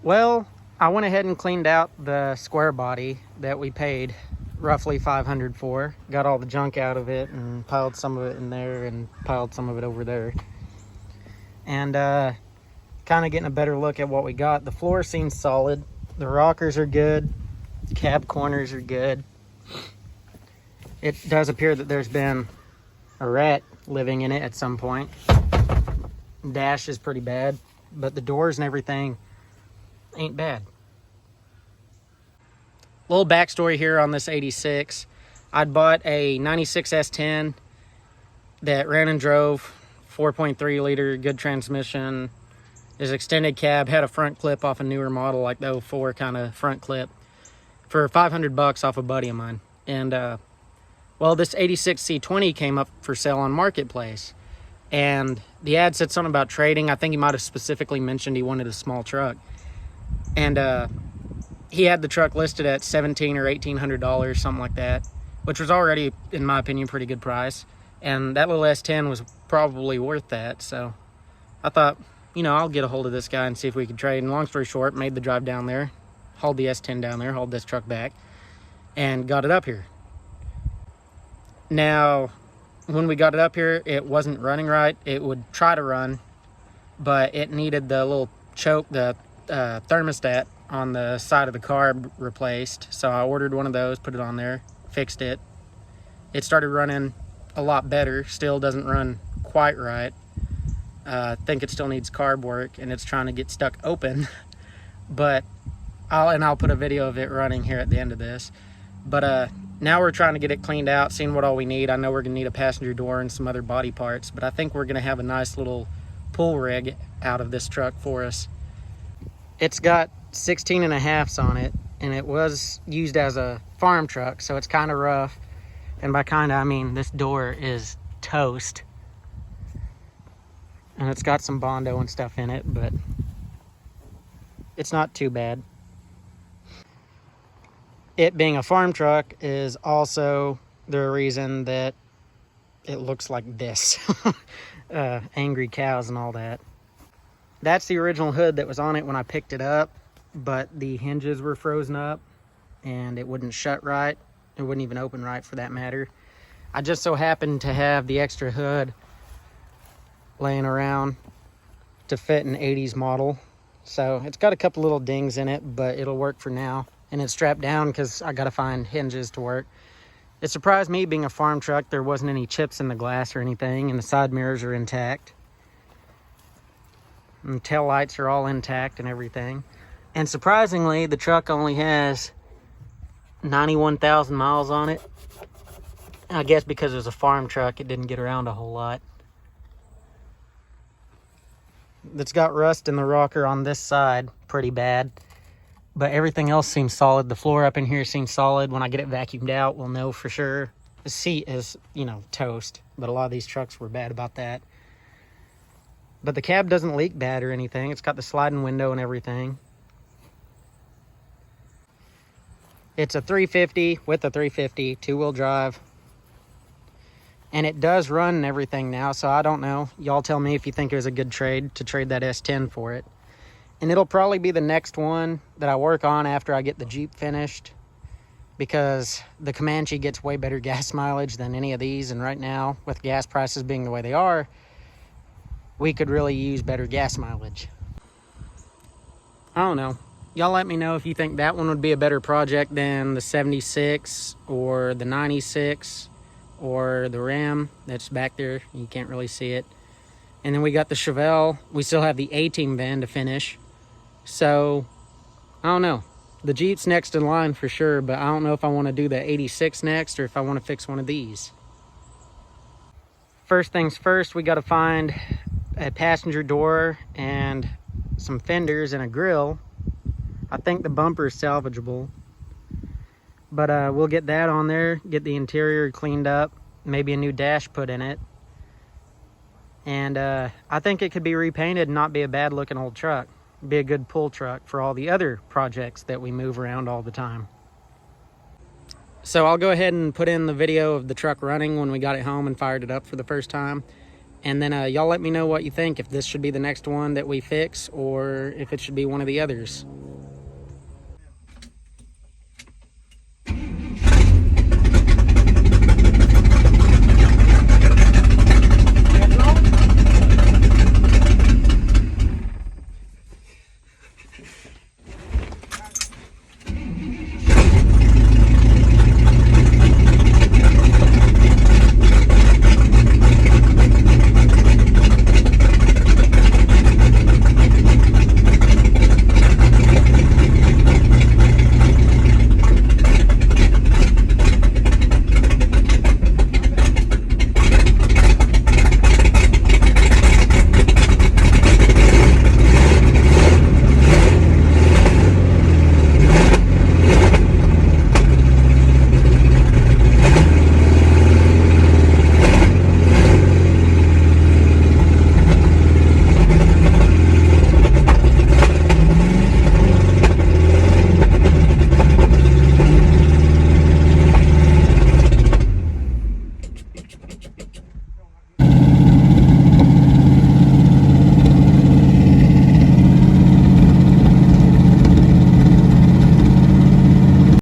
Well, I went ahead and cleaned out the square body that we paid roughly $500 for. Got all the junk out of it and piled some of it in there and piled some of it over there. And kind of getting a better look at what we got. The floor seems solid. The rockers are good. Cab corners are good. It does appear that there's been a rat living in it at some point. Dash is pretty bad, but the doors and everything ain't bad. Little backstory here on this 86. I'd bought a 96 S10 that ran and drove, 4.3 liter, good transmission. Is extended cab, had a front clip off a newer model, like the 04 kind of front clip, for $500 off a buddy of mine. And well, this 86 C-20 came up for sale on Marketplace, and the ad said something about trading. I think he might have specifically mentioned he wanted a small truck, and he had the truck listed at $1,700 or $1,800, something like that, which was already, in my opinion, pretty good price. And that little S10 was probably worth that. So I thought, you know, I'll get a hold of this guy and see if we could trade. And long story short, made the drive down there, hauled the S10 down there, hauled this truck back, and got it up here. Now, when we got it up here, it wasn't running right. It would try to run, but it needed the little choke, the thermostat on the side of the carb replaced. So I ordered one of those, put it on there, fixed it. It started running a lot better. Still doesn't run quite right. I think it still needs carb work, and it's trying to get stuck open. But I'll put a video of it running here at the end of this. But now we're trying to get it cleaned out, seeing what all we need. I know we're gonna need a passenger door and some other body parts, but I think we're gonna have a nice little pull rig out of this truck for us. It's got 16.5s on it, and it was used as a farm truck, so it's kind of rough. And by kind of, I mean this door is toast. And it's got some Bondo and stuff in it, but it's not too bad. It being a farm truck is also the reason that it looks like this. Angry cows and all that. That's the original hood that was on it when I picked it up, but the hinges were frozen up and it wouldn't shut right. It wouldn't even open right, for that matter. I just so happened to have the extra hood laying around to fit an 80s model. So it's got a couple little dings in it, but it'll work for now. And it's strapped down because I gotta find hinges to work. It surprised me, being a farm truck, there wasn't any chips in the glass or anything, and the side mirrors are intact. And the tail lights are all intact and everything. And surprisingly, the truck only has 91,000 miles on it. I guess because it was a farm truck, it didn't get around a whole lot. It's got rust in the rocker on this side, pretty bad. But everything else seems solid. The floor up in here seems solid. When I get it vacuumed out, we'll know for sure. The seat is, you know, toast. But a lot of these trucks were bad about that. But the cab doesn't leak bad or anything. It's got the sliding window and everything. It's a 350 with a 350, two-wheel drive. And it does run and everything now, so I don't know. Y'all tell me if you think it was a good trade to trade that S10 for it. And it'll probably be the next one that I work on after I get the Jeep finished, because the Comanche gets way better gas mileage than any of these. And right now, with gas prices being the way they are, we could really use better gas mileage. I don't know. Y'all let me know if you think that one would be a better project than the 76 or the 96 or the Ram that's back there. You can't really see it. And then we got the Chevelle. We still have the A-Team van to finish. So, I don't know. The Jeep's next in line for sure, but I don't know if I want to do the 86 next or if I want to fix one of these. First things first, we got to find a passenger door and some fenders and a grill. I think the bumper is salvageable. But we'll get that on there, get the interior cleaned up, maybe a new dash put in it. And I think it could be repainted and not be a bad looking old truck. Be a good pull truck for all the other projects that we move around all the time. So I'll go ahead and put in the video of the truck running when we got it home and fired it up for the first time. And then y'all let me know what you think, if this should be the next one that we fix or if it should be one of the others.